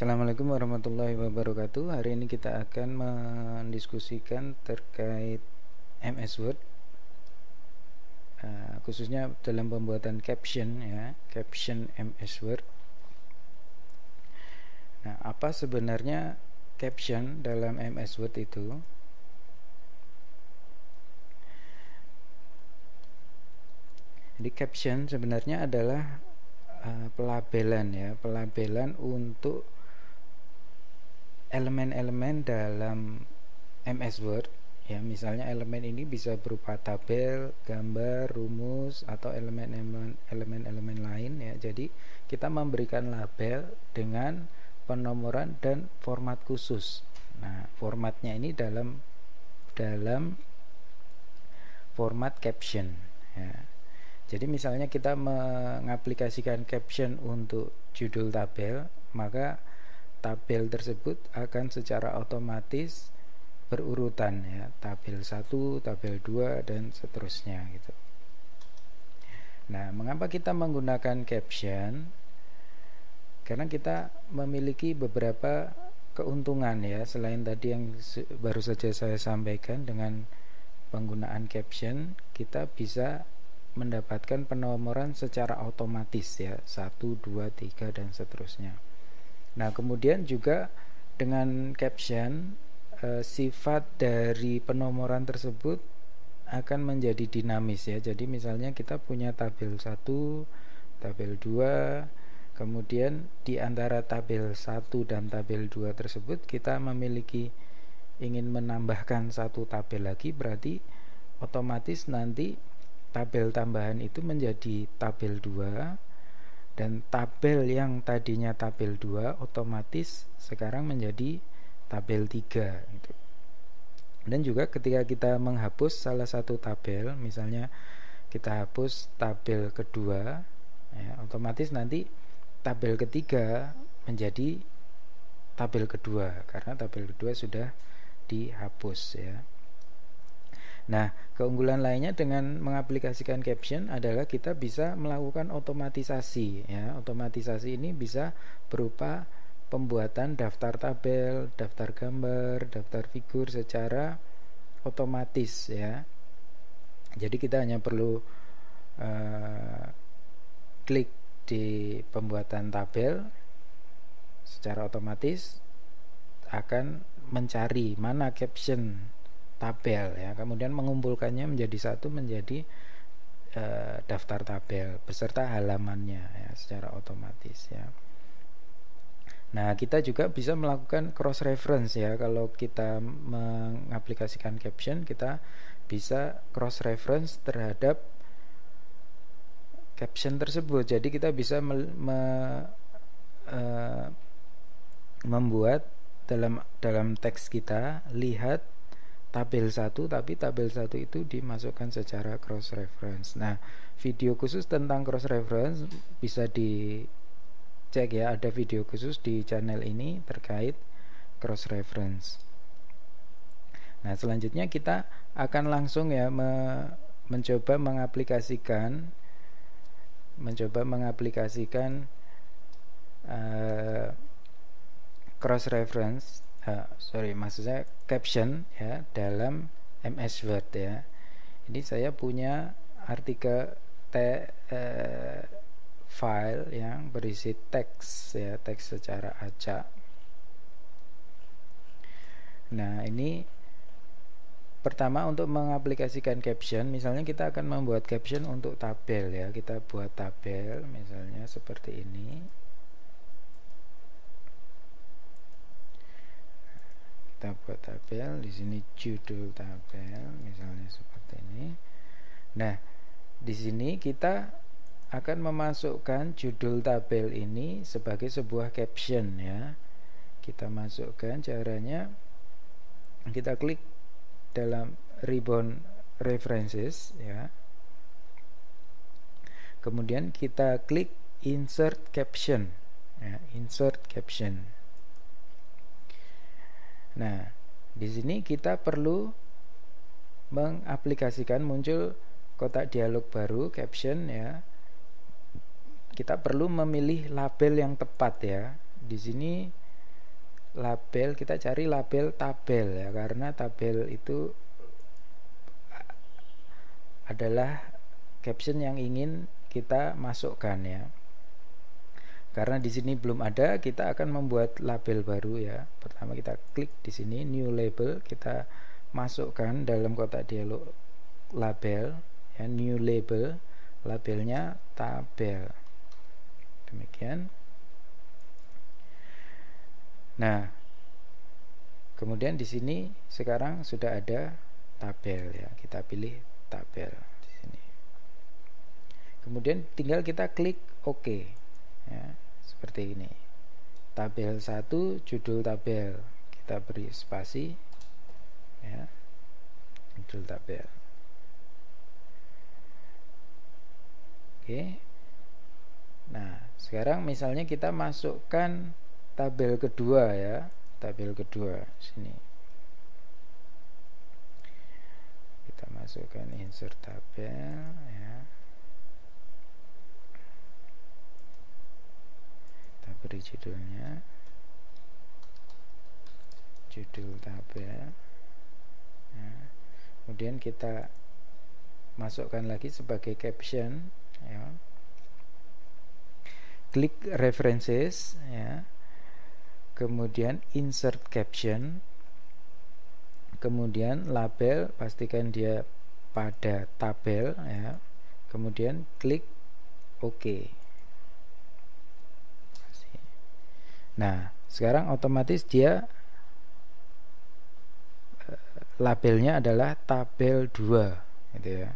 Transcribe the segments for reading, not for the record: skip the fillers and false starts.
Assalamualaikum warahmatullahi wabarakatuh. Hari ini kita akan mendiskusikan terkait MS Word, khususnya dalam pembuatan caption ya, caption MS Word. Nah, apa sebenarnya caption dalam MS Word itu? Jadi caption sebenarnya adalah pelabelan ya, pelabelan untuk elemen-elemen dalam MS Word ya. Misalnya elemen ini bisa berupa tabel, gambar, rumus, atau elemen-elemen lain ya. Jadi kita memberikan label dengan penomoran dan format khusus. Nah, formatnya ini dalam format caption ya. Jadi misalnya kita mengaplikasikan caption untuk judul tabel, maka tabel tersebut akan secara otomatis berurutan ya, tabel 1, tabel 2 dan seterusnya gitu. Nah, mengapa kita menggunakan caption? Karena kita memiliki beberapa keuntungan ya, selain tadi yang baru saja saya sampaikan. Dengan penggunaan caption kita bisa mendapatkan penomoran secara otomatis ya, 1, 2, 3 dan seterusnya. Nah, kemudian juga dengan caption sifat dari penomoran tersebut akan menjadi dinamis ya. Jadi misalnya kita punya tabel 1, tabel 2, kemudian di antara tabel 1 dan tabel 2 tersebut kita memiliki ingin menambahkan satu tabel lagi, berarti otomatis nanti tabel tambahan itu menjadi tabel 2, dan tabel yang tadinya tabel 2 otomatis sekarang menjadi tabel 3 gitu. Dan juga ketika kita menghapus salah satu tabel, misalnya kita hapus tabel kedua ya, otomatis nanti tabel ketiga menjadi tabel kedua karena tabel kedua sudah dihapus ya. Nah, keunggulan lainnya dengan mengaplikasikan caption adalah kita bisa melakukan otomatisasi ya. Otomatisasi ini bisa berupa pembuatan daftar tabel, daftar gambar, daftar figur secara otomatis ya. Jadi kita hanya perlu klik di pembuatan tabel, secara otomatis akan mencari mana caption tabel ya, kemudian mengumpulkannya menjadi satu, menjadi daftar tabel beserta halamannya ya, secara otomatis ya. Nah, kita juga bisa melakukan cross reference ya. Kalau kita mengaplikasikan caption, kita bisa cross reference terhadap caption tersebut. Jadi kita bisa membuat dalam teks kita lihat tabel 1, tapi tabel 1 itu dimasukkan secara cross reference. Nah, video khusus tentang cross reference bisa dicek ya, ada video khusus di channel ini terkait cross reference. Nah, selanjutnya kita akan langsung ya mencoba mengaplikasikan cross reference, maksudnya caption ya dalam MS Word ya. Ini saya punya artikel file yang berisi teks ya, teks secara acak. Nah, ini pertama untuk mengaplikasikan caption, misalnya kita akan membuat caption untuk tabel ya. Kita buat tabel misalnya seperti ini. Kita buat tabel di sini, judul tabel misalnya seperti ini. Nah, di sini kita akan memasukkan judul tabel ini sebagai sebuah caption ya. Kita masukkan, caranya kita klik dalam ribbon references ya. Kemudian kita klik insert caption ya, insert caption. Nah, di sini kita perlu mengaplikasikan, muncul kotak dialog baru caption ya. Kita perlu memilih label yang tepat ya. Di sini label, kita cari label tabel ya, karena tabel itu adalah caption yang ingin kita masukkan ya. Karena di sini belum ada, kita akan membuat label baru ya. Pertama kita klik di sini new label, kita masukkan dalam kotak dialog label ya, new label, labelnya tabel. Demikian. Nah, kemudian di sini sekarang sudah ada tabel ya. Kita pilih tabel di sini. Kemudian tinggal kita klik OK ya, seperti ini. Tabel 1, judul tabel, kita beri spasi ya, judul tabel. Oke. Nah, sekarang misalnya kita masukkan tabel kedua ya, tabel kedua sini. Kita masukkan insert tabel ya. Kita beri judulnya judul tabel ya. Kemudian kita masukkan lagi sebagai caption ya. Klik references ya. Kemudian insert caption. Kemudian label, pastikan dia pada tabel ya. Kemudian klik OK. Nah, sekarang otomatis dia labelnya adalah tabel 2 gitu ya.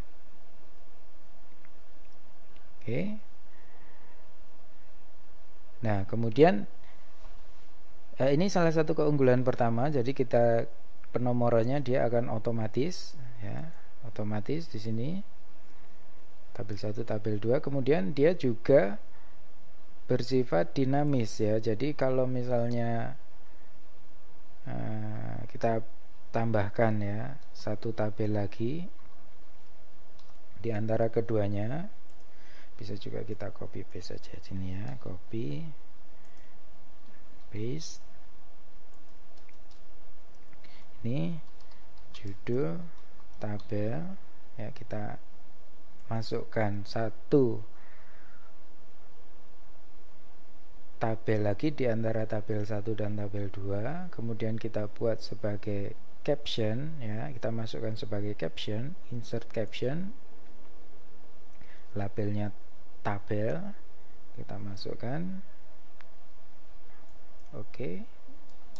Oke. Nah, kemudian ini salah satu keunggulan pertama. Jadi kita penomorannya dia akan otomatis ya, otomatis di sini tabel 1, tabel 2. Kemudian dia juga bersifat dinamis ya. Jadi kalau misalnya kita tambahkan ya satu tabel lagi di antara keduanya, bisa juga kita copy paste saja sini ya, copy paste. Ini judul tabel ya, kita masukkan satu tabel lagi di antara tabel 1 dan tabel 2. Kemudian kita buat sebagai caption ya, kita masukkan sebagai caption, insert caption, labelnya tabel, kita masukkan OK,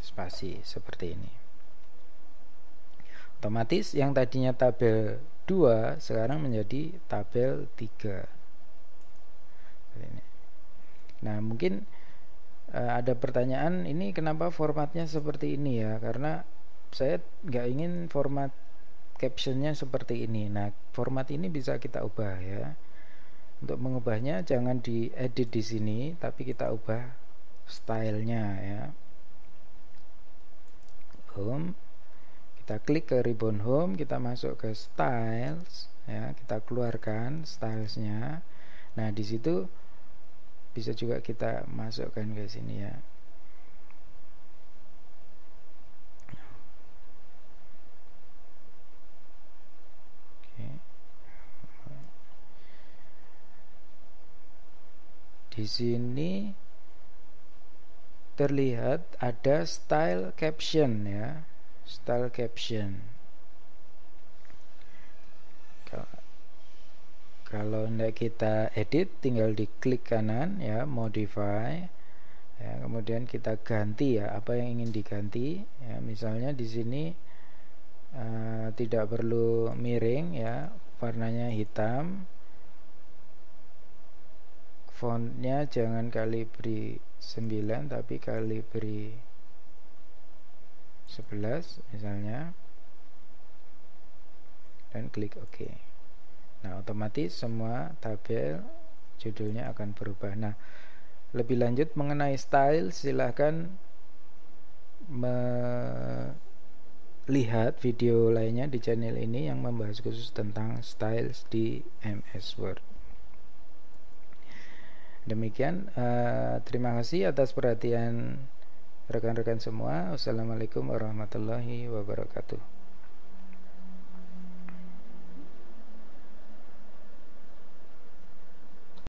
spasi seperti ini. Otomatis yang tadinya tabel 2 sekarang menjadi tabel 3. Nah, mungkin ada pertanyaan, ini kenapa formatnya seperti ini ya? Karena saya nggak ingin format captionnya seperti ini. Nah, format ini bisa kita ubah ya. Untuk mengubahnya jangan diedit di sini, tapi kita ubah stylenya ya. Home, kita klik ke ribbon home, kita masuk ke styles ya, kita keluarkan stylesnya. Nah, di situ bisa juga kita masukkan ke sini ya. Oke. Di sini terlihat ada style caption ya, style caption. Kalau hendak kita edit, tinggal diklik kanan ya, modify ya, kemudian kita ganti ya apa yang ingin diganti ya. Misalnya di sini tidak perlu miring ya, warnanya hitam, fontnya jangan Calibri 9 tapi Calibri 11 misalnya, dan klik OK. Nah, otomatis semua tabel judulnya akan berubah. Nah, lebih lanjut mengenai style, silahkan melihat video lainnya di channel ini yang membahas khusus tentang styles di MS Word. Demikian, terima kasih atas perhatian rekan-rekan semua. Wassalamualaikum warahmatullahi wabarakatuh.